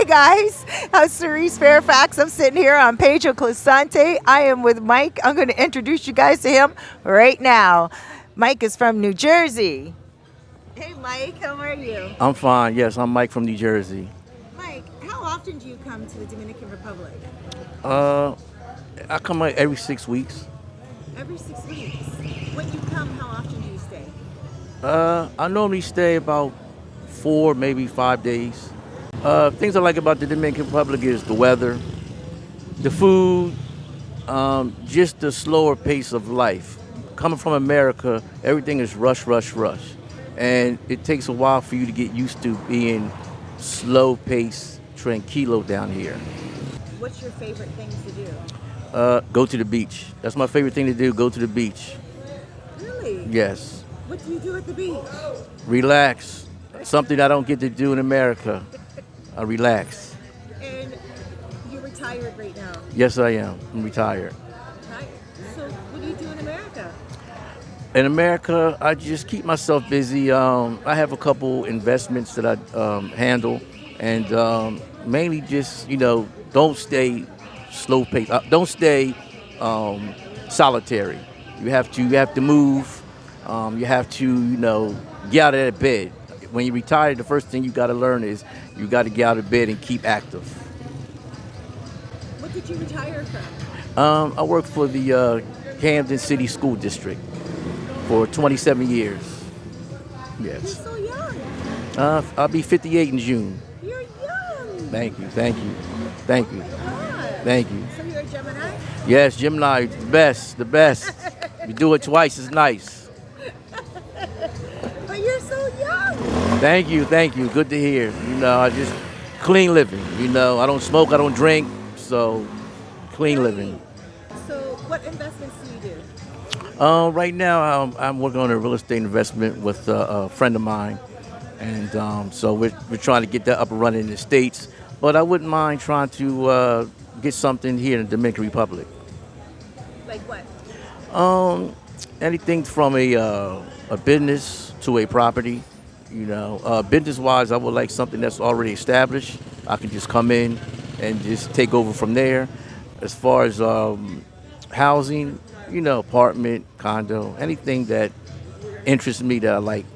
Hi guys, I'm Cerise Fairfax. I'm sitting here on Pedro Clisante. I am with Mike. I'm going to introduce you guys to him right now. Mike is from New Jersey. Hey Mike, how are you? I'm fine. Yes, I'm Mike from New Jersey. Mike, how often do you come to the Dominican Republic? Uh, I come like every 6 weeks. Every 6 weeks. When you come, how often do you stay? I normally stay about 4, maybe 5 days. Things I like about the Dominican Republic is the weather, the food, just the slower pace of life. Coming from America, everything is rush, rush, rush. And it takes a while for you to get used to being slow pace, tranquilo down here. What's your favorite things to do? Go to the beach. That's my favorite thing to do, go to the beach. Really? Yes. What do you do at the beach? Relax. Something I don't get to do in America. I relax. And you're retired right now. Yes, I am. I'm retired. Right? So what do you do in America? In America, I just keep myself busy. I have a couple investments that I handle, and mainly just don't stay slow pace. Don't stay solitary. You have to move. You have to get out of that bed. When you retire, the first thing you got to learn is you got to get out of bed and keep active. What did you retire from? I worked for the Camden City School District for 27 years. You're Yes. so young. I'll be 58 in June. You're young. Thank you, thank you, thank you, God. thank you. So you're a Gemini? Yes, Gemini, the best, the best. You do it twice, it's nice. But you're so young. Thank you, thank you. Good to hear. I just clean living. I don't smoke, I don't drink, so clean living. So what investments do you do? Right now, I'm working on a real estate investment with a friend of mine, and so we're trying to get that up and running in the States. But I wouldn't mind trying to get something here in the Dominican Republic. Like what? Anything from a business to a property. Business-wise, I would like something that's already established. I can just come in and just take over from there. As far as housing, apartment, condo, anything that interests me that I like,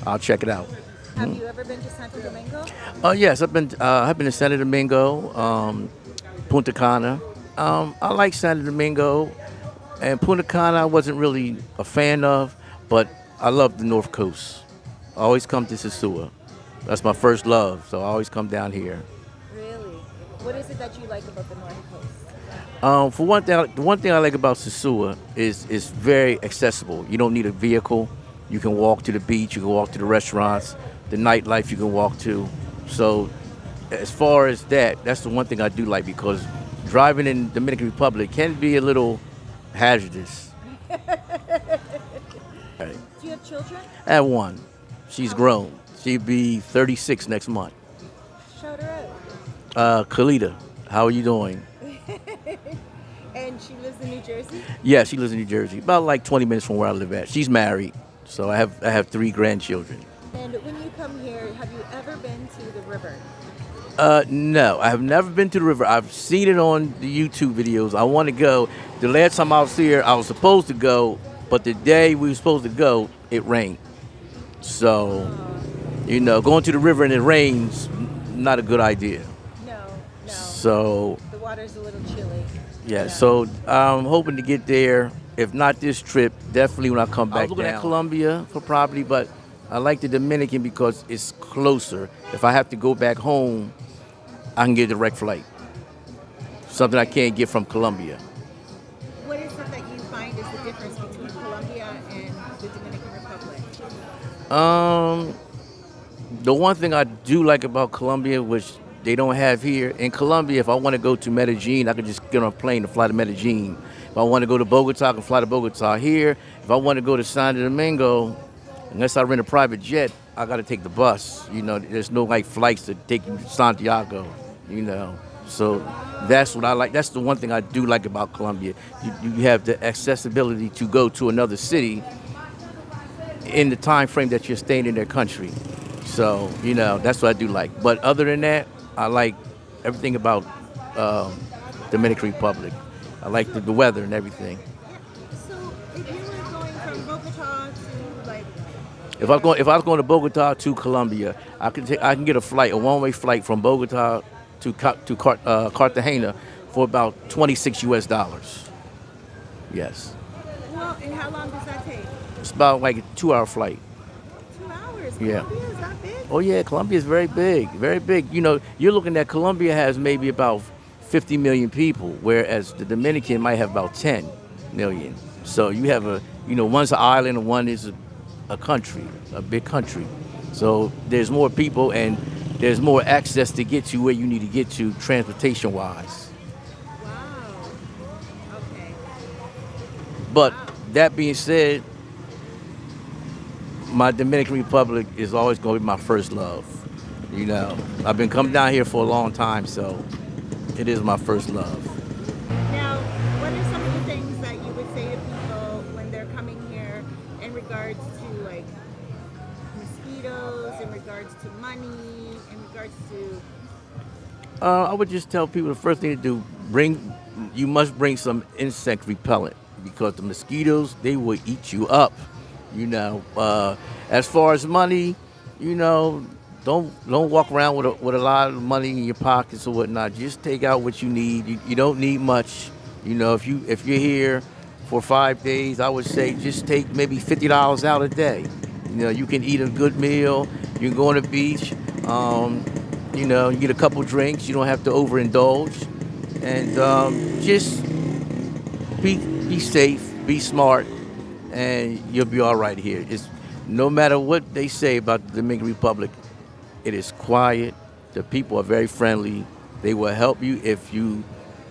I'll check it out. Have you ever been to Santo Domingo? Yes, I've been to Santo Domingo, Punta Cana. I like Santo Domingo, and Punta Cana I wasn't really a fan of, but I love the North Coast. I always come to Sosua. That's my first love, so I always come down here. Really? What is it that you like about the North Coast? For one thing, the one thing I like about Sosua is it's very accessible. You don't need a vehicle. You can walk to the beach. You can walk to the restaurants, the nightlife you can walk to. So, as far as that, that's the one thing I do like because driving in Dominican Republic can be a little hazardous. Right. Do you have children? I have one. She's grown. She'll be 36 next month. Shout her out. Kalita, how are you doing? And she lives in New Jersey? Yeah, she lives in New Jersey, about like 20 minutes from where I live at. She's married, so I have 3 grandchildren. And when you come here, have you ever been to the river? No, I have never been to the river. I've seen it on the YouTube videos. I want to go. The last time I was here, I was supposed to go, but the day we were supposed to go, it rained. So, going to the river and it rains, not a good idea. No. So, The water's a little chilly. yeah, so I'm hoping to get there. If not this trip, definitely when I come back I was looking at Colombia for property, but I like the Dominican because it's closer. If I have to go back home, I can get a direct flight. Something I can't get from Colombia. What is it that you find is the difference between Colombia and the Dominican Republic? The one thing I do like about Colombia, which they don't have here, in Colombia, if I want to go to Medellin, I can just get on a plane and fly to Medellin. If I want to go to Bogota, I can fly to Bogota. Here, if I want to go to Santo Domingo, unless I rent a private jet, I got to take the bus. There's no flights to take you to Santiago. So that's what I like. That's the one thing I do like about Colombia. You have the accessibility to go to another city in the time frame that you're staying in their country. So, that's what I do like. But other than that, I like everything about um, Dominican Republic. I like the weather and everything. Yeah. So if you were going from Bogota to like If I was going to Bogota to Colombia, I can get a one-way flight from Bogota to Cartagena for about $26. Yes, well, and how long does that take? it's about like a 2-hour flight. 2 hours. Yeah. Colombia is that big? Oh yeah, Colombia is very big, very big. You're looking at Colombia has maybe about 50 million people, whereas the Dominican might have about 10 million. So you have one's an island and one is a country, a big country. So there's more people and there's more access to get to where you need to get to transportation wise. Wow. Okay. But Wow. that being said, my Dominican Republic is always going to be my first love. I've been coming down here for a long time, so it is my first love. Now, what are some of the things that you would say to people when they're coming here in regards to like mosquitoes, in regards to money, in regards to I would just tell people the first thing to do, you must bring some insect repellent because the mosquitoes, they will eat you up. As far as money, you know, don't walk around with a lot of money in your pockets or whatnot. Just take out what you need. You don't need much. If you're here for 5 days, I would say just take maybe $50 out a day. You can eat a good meal. You can go on the beach. You get a couple drinks. You don't have to overindulge, and just be safe, be smart, and you'll be all right here. It's no matter what they say about the Dominican Republic, it is quiet. The people are very friendly. They will help you if you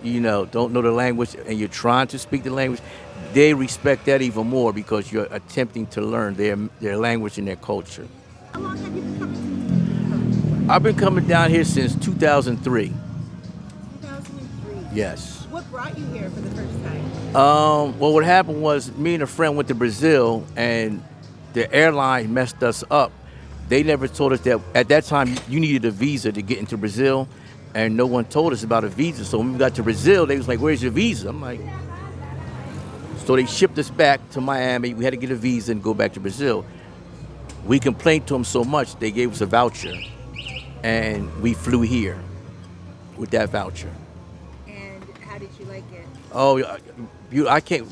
don't know the language and you're trying to speak the language. They respect that even more because you're attempting to learn their language and their culture. how long have you been coming to the Dominican Republic I've been coming down here since 2003. for? 2003. Yes. What brought you here for the first time? Well, what happened was me and a friend went to Brazil, and the airline messed us up. They never told us that at that time you needed a visa to get into Brazil, and no one told us about a visa. So when we got to Brazil, they was like, "Where's your visa?" I'm like, so they shipped us back to Miami. We had to get a visa and go back to Brazil. We complained to them so much, they gave us a voucher, and we flew here with that voucher. And how did you like it? Oh, I came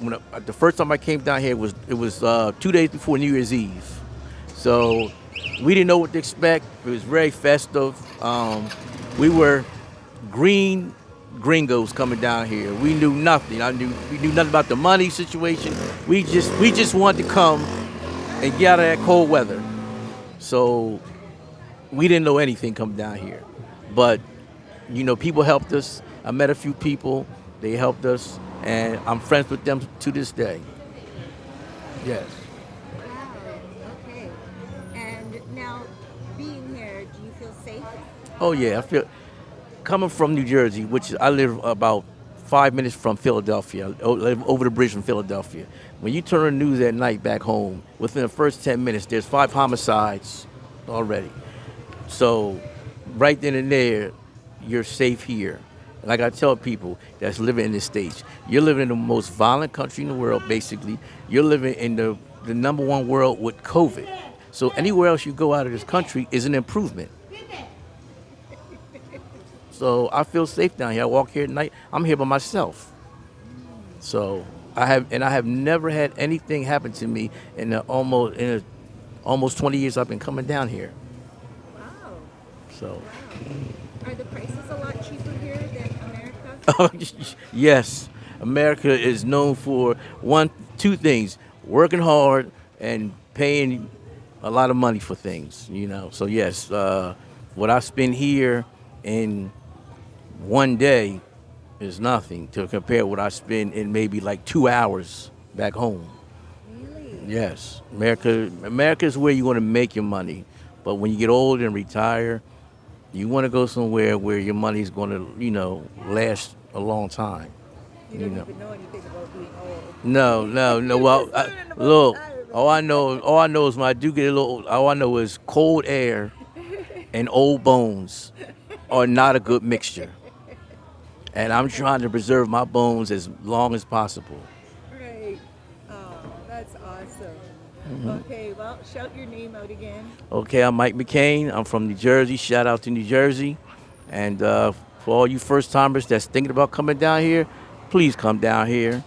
the first time I came down here was 2 days before New Year's Eve, so we didn't know what to expect. It was very festive. We were green gringos coming down here. We knew nothing. We knew nothing about the money situation. We just wanted to come and get out of that cold weather. So we didn't know anything coming down here, but people helped us. I met a few people. They helped us, and I'm friends with them to this day. Yes. Wow. Okay. And now, being here, do you feel safe? Oh yeah, I feel coming from New Jersey, which I live about 5 minutes from Philadelphia. I live over the bridge from Philadelphia. When you turn on the news at night back home, within the first 10 minutes, there's 5 homicides already. So right then and there, you're safe here. Like I tell people that's living in the States, you're living in the most violent country in the world, basically. You're living in the number one world with COVID. So anywhere else you go out of this country is an improvement. So I feel safe down here. I walk here at night. I'm here by myself. So I have never had anything happen to me in almost 20 years I've been coming down here. Wow. So Wow. Are the prices a lot cheaper here than America? yes, America is known for two things: working hard and paying a lot of money for things. So yes, what I spend here in one day is nothing to compare what I spend in maybe like 2 hours back home. Really? Yes, America is where you want to make your money, but when you get old and retire, you want to go somewhere where your money's going to, last a long time. You don't even know anything about being old. No, no, no. Well, look, all I know is when I do get a little, all I know is cold air and old bones are not a good mixture. And I'm trying to preserve my bones as long as possible. Right. Oh, that's awesome. Okay, well, shout your name out again. Okay, I'm Mike McCain. I'm from New Jersey. Shout out to New Jersey. And for all you first timers that's thinking about coming down here, please come down here.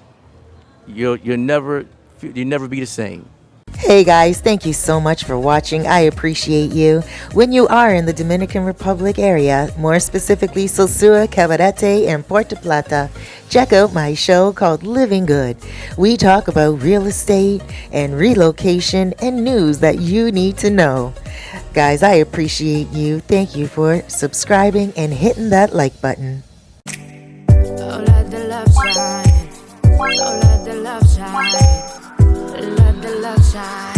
You'll never be the same. Hey guys, thank you so much for watching. I appreciate you. When you are in the Dominican Republic area, more specifically Sosua Cabarete and Puerto Plata, check out my show called Living Good. We talk about real estate and relocation and news that you need to know. Guys, I appreciate you. Thank you for subscribing and hitting that like button. Oh, let the love shine. Oh, let the love shine. Let the love shine.